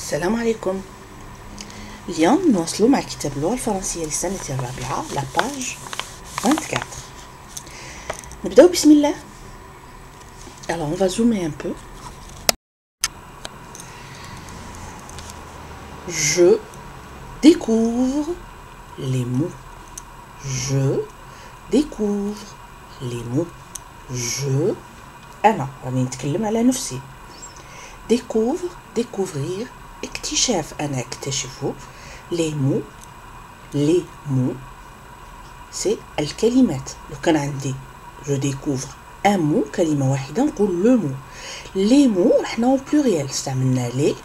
السلام عليكم. اليوم نواصلوا مع كتاب اللغة الفرنسية للسنة الرابعة لا باج 24. نبداو بسم الله. Alors on va zoomer un peu. Je découvre les mots. Je découvre les mots. Je أنا راني نتكلم على نفسي. découvre découvrir اكتشاف أنا أكتشف les mots c'est الكلمات. لو كان عندي je découvre un mot كلمة واحدة نقول le mot. les mots حنا au pluriel استعملنا les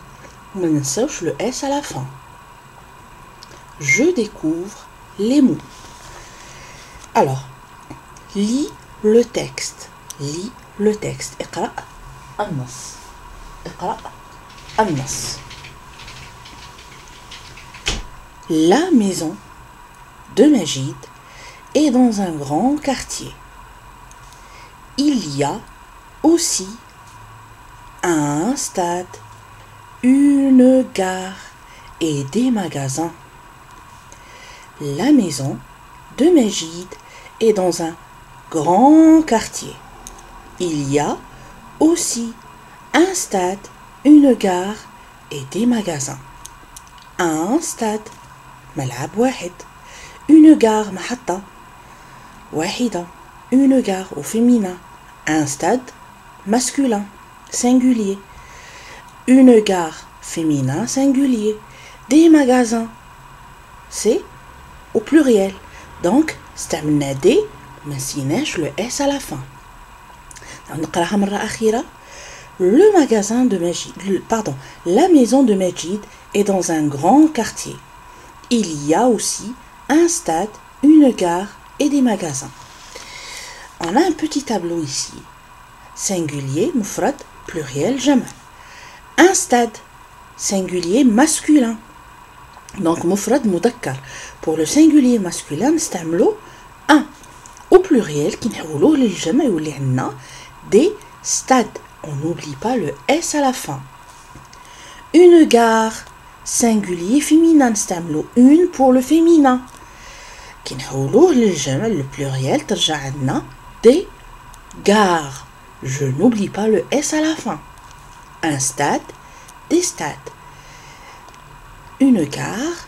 وما ننساوش le s à la fin. je découvre les mots. alors lis le texte. lis le texte. اقرأ النص. اقرأ النص. La maison de Majid est dans un grand quartier. Il y a aussi un stade, une gare et des magasins. La maison de Majid est dans un grand quartier. Il y a aussi un stade, une gare et des magasins. Un stade ملعب واحد. une gare محطة واحدة. une gare au féminin. un stade masculin singulier. une gare féminin singulier. des magasins c'est au pluriel. donc استعملنا des ما نسيناش le s à la fin. نقراها مرة أخيرة. Le magasin de Majid, la maison de Majid est dans un grand quartier. Il y a aussi un stade, une gare et des magasins. On a un petit tableau ici. Singulier, mufrad, pluriel, jama'. Un stade, singulier masculin. Donc mufrad mudakkar. Pour le singulier masculin, نستعملو un. Au pluriel, qui نحولوه للجمع يولي عندنا des stades. On n'oublie pas le S à la fin. Une gare, singulier féminin, نستعملو une pour le féminin. كي نحولوه للجمع le pluriel ترجع عندنا des gares. Je n'oublie pas le S à la fin. Un stade, des stades. Une gare,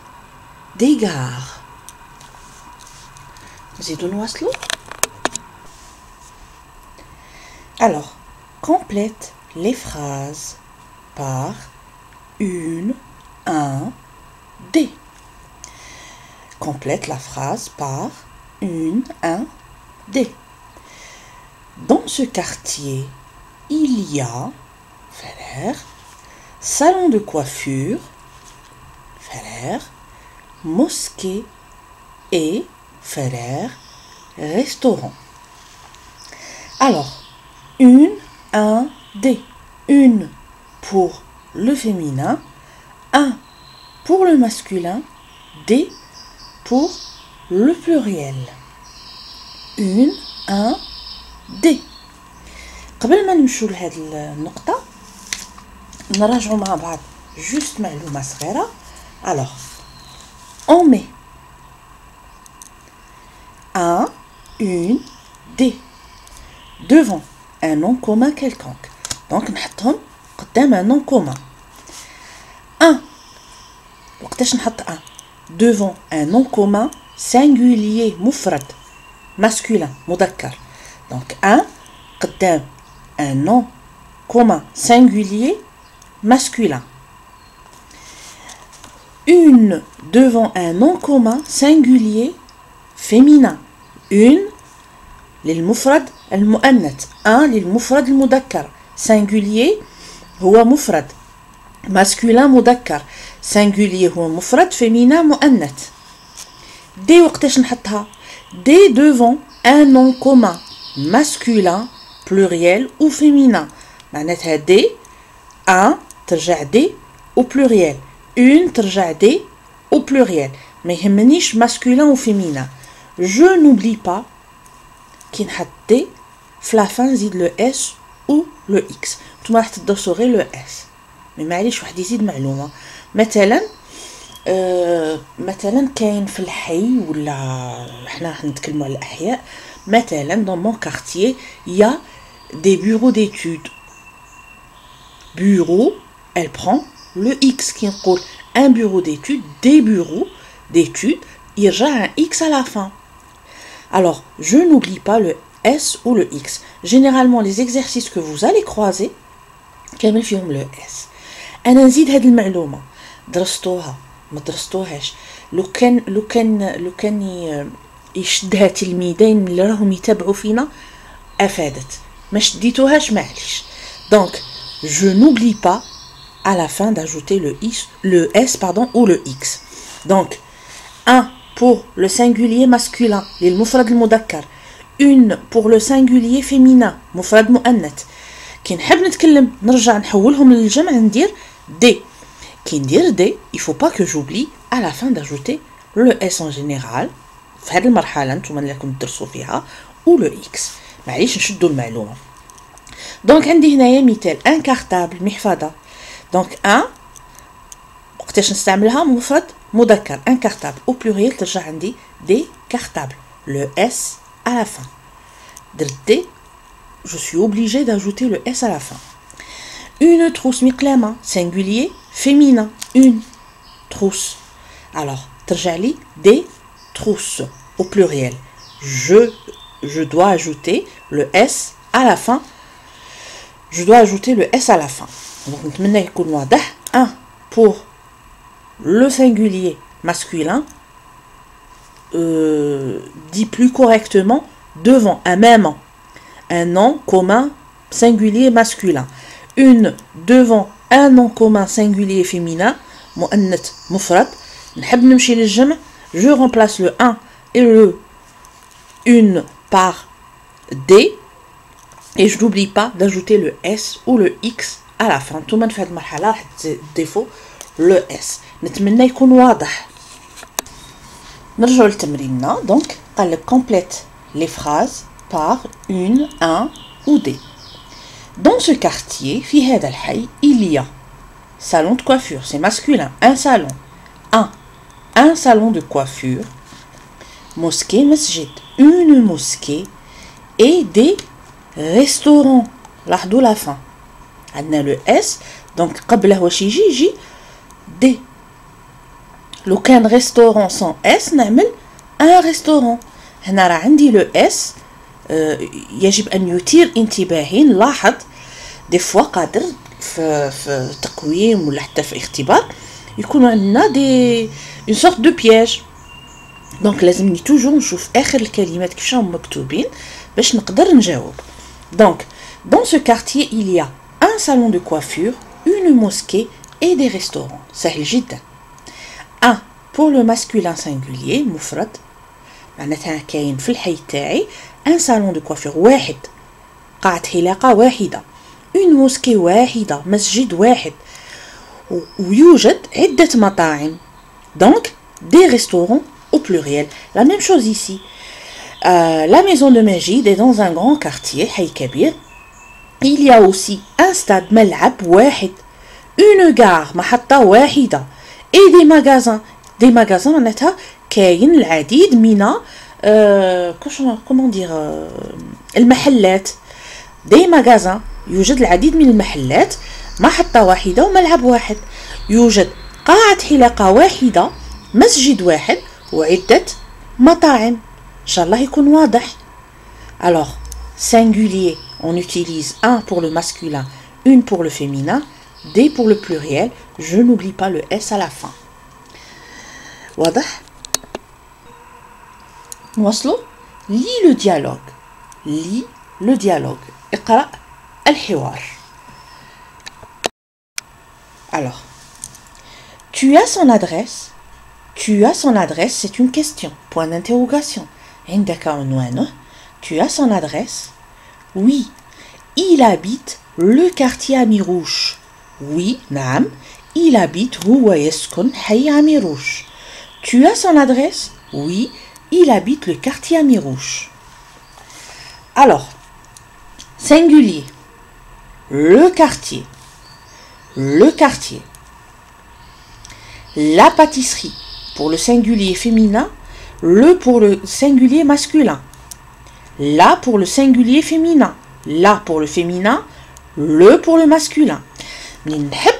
des gares. نزيدو نواصلو. Alors, complète les phrases par une, un, des. Complète la phrase par une, un, des. Dans ce quartier, il y a salon de coiffure, mosquée et restaurant. Alors, une, un, des. Une pour le féminin, un pour le masculin, des pour le pluriel. Une, un, des. قبل ما نمشوا لهاد النقطة نراجعوا مع بعض juste معلومة صغيرة. Alors, on met un, une, des devant un nom commun quelconque. Donc نحطهم قدام un nom commun. Un. وقتاش نحط un devant un nom commun singulier مفرد masculin مذكر. Donc un قدام un nom commun singulier masculin. Une devant un nom commun singulier féminin. Une للمفرد المؤنث. un للمفرد المذكر. singulier هو مفرد masculin مذكر. singulier هو مفرد féminin مؤنث. des وقتاش نحطها des devant un nom commun masculin pluriel ou féminin. معناتها des un ترجع des au pluriel. une ترجع des au pluriel. ما يهمنيش masculin ou féminin. je n'oublie pas كي نحط دي في la fin نزيد le s ou le x. نتوما راح تدرسوا غير le s. مي معليش واحد يزيد معلومه. مثلا مثلا كاين في الحي ولا حنا نتكلموا على الاحياء. مثلا dans mon quartier il y a des bureaux d'études. Bureau elle prend le x qui نقول un bureau d'études, des bureaux d'études, يرجع un x à la fin. Alors je n'oublie pas le S ou le X. Généralement les exercices que vous allez croiser كامل فيهم le S. أنا نزيد هذه المعلومة درستوها ما درستوهاش. لو كان يشدها تلميذين اللي راهم يتابعوا فينا أفادت. ما شديتوهاش معليش. Donc je n'oublie pas à la fin d'ajouter le S ou le X. Donc 1 pour le singulier masculin للمفرد المذكر, une pour le singulier féminin مفرد مؤنث. كي نحب نتكلم نرجع نحولهم للجمع ندير D. كي ندير D il faut pas que j'oublie à la fin d'ajouter le S en général في هذه المرحلة نتوما اللي راكم تدرسوا فيها ou le X. معليش نشدوا المعلومة. دونك عندي هنايا مثال ان كارتابل محفظة. دونك ان وقتاش نستعملها مفرد مذكر ان كارتابل او بلوريال ترجع عندي دي كارتابل le S à la fin. درت دي je suis obligée d'ajouter le S à la fin. Une trousse مقلمة singulier féminin une trousse. alors ترجع لي des trousses au pluriel. Je dois ajouter le S à la fin. Je dois ajouter le S à la fin. Donc نتمنى يكون واضح. 1 pour le singulier masculin, dit plus correctement devant un même un nom commun singulier masculin. Une devant un nom commun singulier féminin مؤنث مفرد. نحب نمشي للجمع, je remplace le 1 et le une par D et je n'oublie pas d'ajouter le S ou le X à la fin. tout le monde fait de marhala راح تضيفوا le S. نتمنى يكون واضح. نرجعوا للتمريننا. donc قال لك complète les phrases par une, un ou des. dans ce quartier في هذا الحي il y a salon de coiffure, c'est masculin, un salon. un salon de coiffure. mosquée masjid, une mosquée et des restaurants. لاحظوا la fin عندنا le S. donc قبله واش يجي D. لو كان restaurant sans S نعمل un restaurant. هنا راه عندي le S. يجب أن يثير انتباهي. نلاحظ دي فوا قادر في تقويم ولا حتى في اختبار يكونوا عندنا دي une sorte de piège. donc لازمني توجور نشوف آخر الكلمات كيفاش راهم مكتوبين باش نقدر نجاوب. donc dans ce quartier il y a un salon de coiffure, une mosquée et des restaurants. سهل جدا. 1 pour le masculin singulier مفرد معناتها كاين في الحي تاعي un salon de coiffure واحد, قاعة حلاقة واحدة, une mosquée واحدة, مسجد واحد, ويوجد عدة مطاعم. donc des restaurants au pluriel. la même chose ici. la maison de Majid est dans un grand quartier حي كبير. il y a aussi un stade ملعب واحد, une gare محطة واحدة et des magasins. des magasins معناتها كاين العديد من comment dire المحلات. des magasins يوجد العديد من المحلات, محطة واحدة وملعب واحد. يوجد قاعة حلاقة واحدة, مسجد واحد وعدة مطاعم. إن شاء الله يكون واضح. alors singulier on utilise un pour le masculin, une pour le féminin, des pour le pluriel. je n'oublie pas le S à la fin. واضح؟ نوصلوا. lis le dialogue. lis le dialogue. اقرأ الحوار. alors tu as son adresse. tu as son adresse, c'est une question, point d'interrogation. عندك عنوانه. tu as son adresse. oui, il habite le quartier Amirouche. oui, نعم, il habite هو يسكن حي عميروش. tu as son adresse. oui, il habite le quartier Amirouche. alors singulier le quartier, le quartier. La pâtisserie, pour le singulier féminin, le pour le singulier masculin. La pour le singulier féminin, la pour le féminin, le pour le masculin. ملي نحب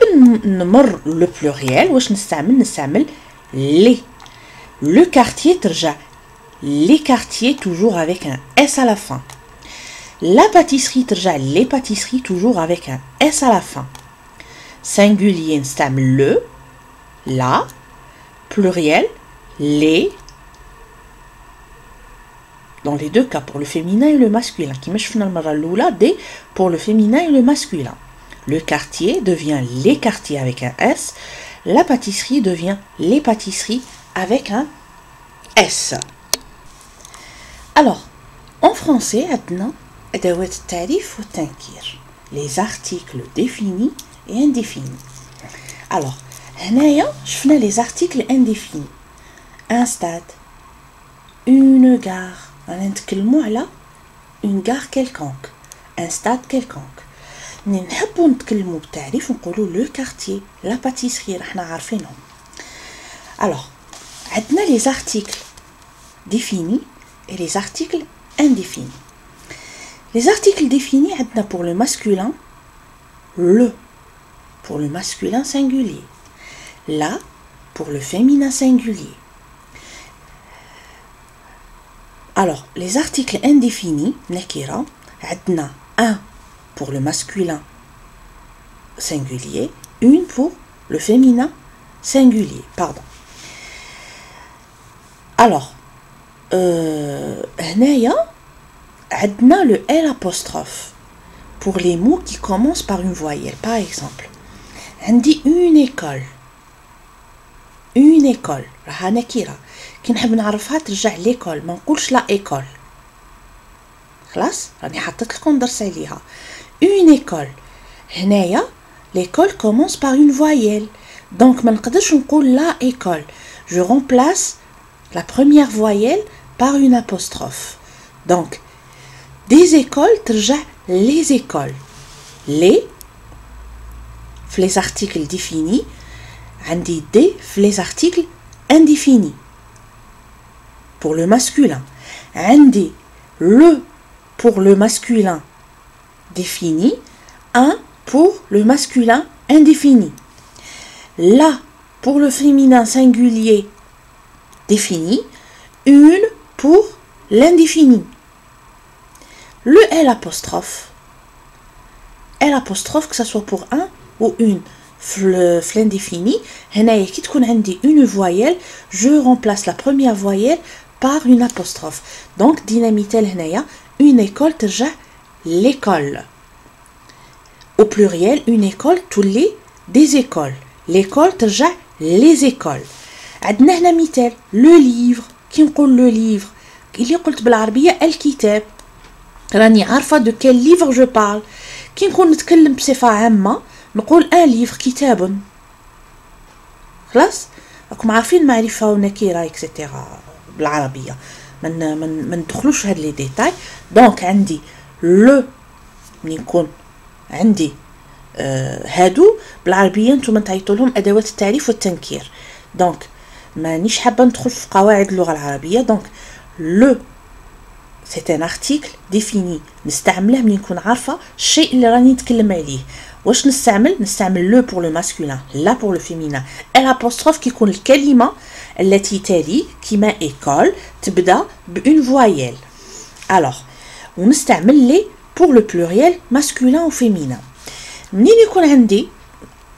نمر le pluriel واش نستعمل les. Le quartier ترجع les quartiers toujours avec un S à la fin. La pâtisserie ترجع les pâtisseries toujours avec un S à la fin. Singulier نستعمل le, la, pluriel les. Dans les deux cas, pour le féminin et le masculin. Qui شفنا المرة الأولى des pour le féminin et le masculin. Le quartier devient les quartiers avec un S. La pâtisserie devient les pâtisseries avec un S. Alors, en français, عندنا أدوات التعريف والتنكير. Les articles définis et indéfinis. Alors, هنايا شفنا les articles indéfinis. Un stade, une gare. نتكلموا على une gare quelconque, un stade quelconque. نحبوا نتكلموا بالتعريف ونقولوا le quartier, la pâtisserie راحنا عارفينهم. Alors, عندنا les articles définis et les articles indéfinis. Les articles définis عندنا pour le masculin le pour le masculin singulier, la pour le féminin singulier. Alors, les articles indéfinis, nakira, عندنا un pour le masculin singulier, une pour le féminin singulier, pardon. Alors, هنايا عندنا le L apostrophe pour les mots qui commencent par une voyelle. Par exemple, عندي une école. Une école, راها نكرة. كي نحب نعرفها ترجع ليكول، ما نقولش لا ايكول. خلاص راني حطيت لكم درس عليها. Une école. هنايا l'école commence par une voyelle. Donc ما نقدرش نقول لا école. Je remplace la première voyelle par une apostrophe. Donc des écoles ترجع les écoles. Les articles définis. عندي des les articles indéfinis. Pour le masculin. عندي le pour le masculin défini, un pour le masculin indéfini. La pour le féminin singulier défini, une pour l'indéfini. Le L apostrophe, que ce soit pour un ou une. L'indéfini, هنايا كي تكون عندي une voyelle, je remplace la première voyelle par une apostrophe. Donc ديناميتال هنايا une école ترجع l'école. Au pluriel, une école تولي des écoles. L'école ترجع les écoles. عندنا هنا مثال le livre. كي نقول le livre اللي قلت بالعربية الكتاب، راني عارفة de quel livre je parle. كي نكون نتكلم بصفة عامة نقول ان ليفر كتاب. خلاص راكم عارفين معرفة ونكرة اكسيتيرا بالعربية، ما ندخلوش هاد لي ديتاي. دونك عندي لو ملي يكون عندي هادو بالعربية نتوما تعيطوا لهم ادوات التعريف والتنكير. دونك مانيش حابة ندخل في قواعد اللغة العربية. دونك لو سي ان ارتيكل ديفيني نستعمله ملي نكون عارفة الشيء اللي راني نتكلم عليه. واش نستعمل لو pour le masculin, لا pour le féminin. الابوستروف كيكون الكلمة التي تلي كيما école تبدا بune voyelle. alors ونستعمل لي pour le pluriel masculin ou féminin. منين يكون عندي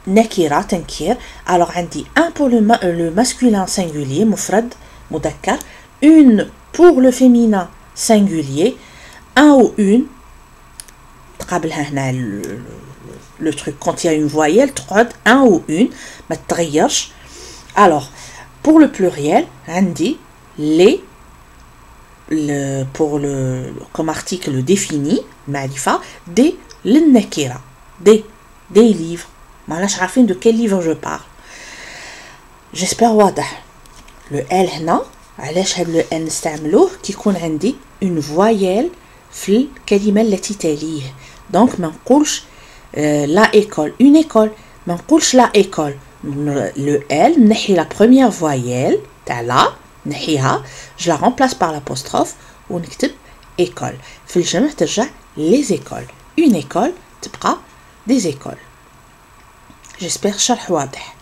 نكرة تنكير alors عندي un pour le masculin singulier مفرد مذكر, une pour le féminin singulier, un ou une تقابلها هنا le truc quand il y a une voyelle تقعد un ou une ما تتغيرش. alors pour le pluriel عندي les pour le comme article défini معرفة des للنكرة des livres. معناش عارفين de quel livre je parle. j'espère واضح. le L هنا علاش هاد le L نستعملوه كيكون عندي une voyelle في الكلمة التي تليه. donc ما نقولش la école une école ما نقولش لا école. Le L نحي la première voyelle تاع لا نحيها, je la remplace par l'apostrophe ونكتب école. في الجمع ترجع les écoles. Une école تبقى des écoles. J'espère الشرح واضح.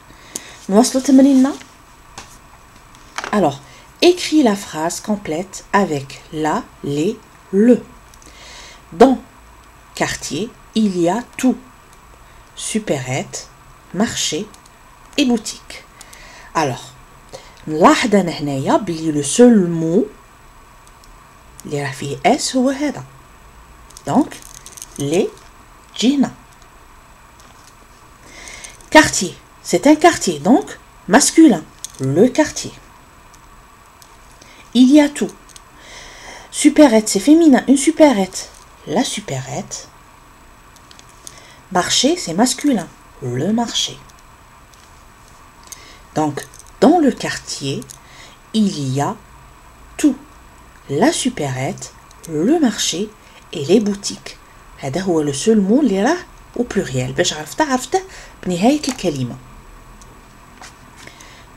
نواصلوا تمريننا. Alors, écris la phrase complète avec la, les, le. Dans quartier, il y a tout. Supérette, marché et boutique. Alors, نلاحظ أنا هنايا بلي لو سول مو اللي راه فيه اس هو هذا. دونك لي جينا. Quartier, c'est un quartier, donc masculin, le quartier. Il y a tout. Supérette, c'est féminin, une supérette, la supérette. Marché, c'est masculin, le marché. Donc, dans le quartier, il y a tout. La supérette, le marché et les boutiques. هذا هو le seul mot اللي راه au pluriel. باش عرفته بنهاية الكلمة.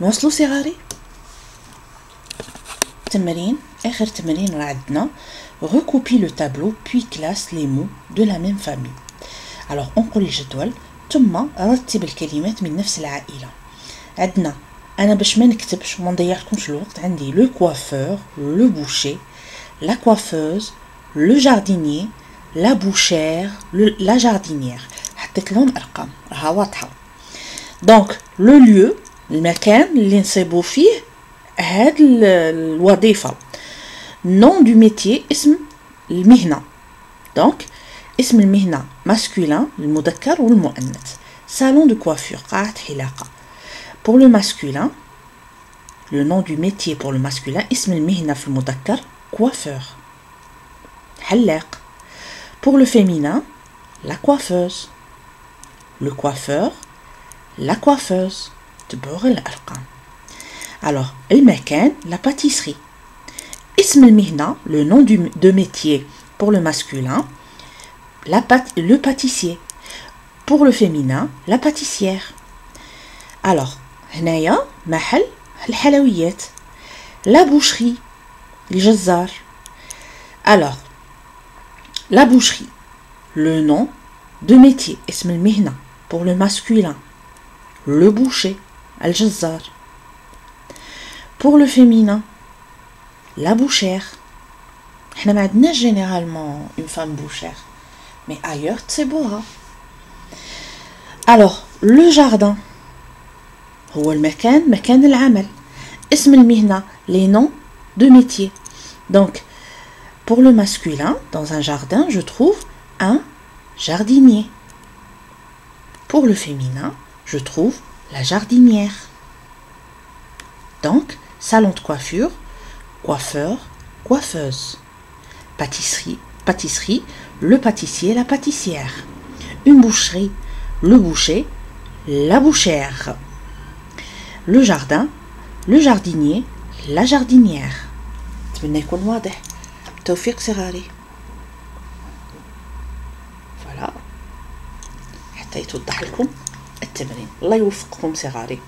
نوصلوا صغاري. تمرين آخر تمرين راه عندنا. Recopie le tableau puis classe les mots de la même famille. Alors انقل الجدول ثم رتب الكلمات من نفس العائلة. عندنا أنا باش ما نكتبش وما نضيعلكمش الوقت عندي le coiffeur, le boucher, la coiffeuse, le jardinier, la bouchère, la jardinière. حطيت لهم أرقام راها واضحة. دونك لو ليو المكان اللي نصيبو فيه هاد الوظيفة. نون دو ميتيي اسم المهنة. دونك اسم المهنة ماسكولين المذكر والمؤنث. salon de coiffure قاعة حلاقة. Pour le masculin, le nom du métier pour le masculin اسم المهنة في المذكر coiffeur. حلاق. Pour le féminin, la coiffeuse. Le coiffeur, la coiffeuse. تبعوا الأرقام. Alors, المكان, la pâtisserie. اسم المهنة, le nom de métier pour le masculin, le pâtissier. Pour le féminin, la pâtissière. Alors, هنايا محل الحلويات. La boucherie, الجزار. Alors, la boucherie, le nom de métier, اسم المهنة pour le masculin, le boucher, الجزار. Pour le féminin, la bouchère. احنا ما عندناش généralement une femme bouchère, mais ailleurs تسيبوها. Alors, le jardin هو المكان مكان العمل. اسم المهنة les noms de métier. Donc, pour le masculin, dans un jardin, je trouve un jardinier. Pour le féminin, je trouve la jardinière. Donc, salon de coiffure, coiffeur, coiffeuse. Pâtisserie, le pâtissier, la pâtissière. Une boucherie, le boucher, la bouchère. Le jardin, le jardinier, la jardinière. أتمنى يكون واضح. توفيق صغاري. فوالا حتى يتوضح لكم التمرين. الله يوفقكم صغاري.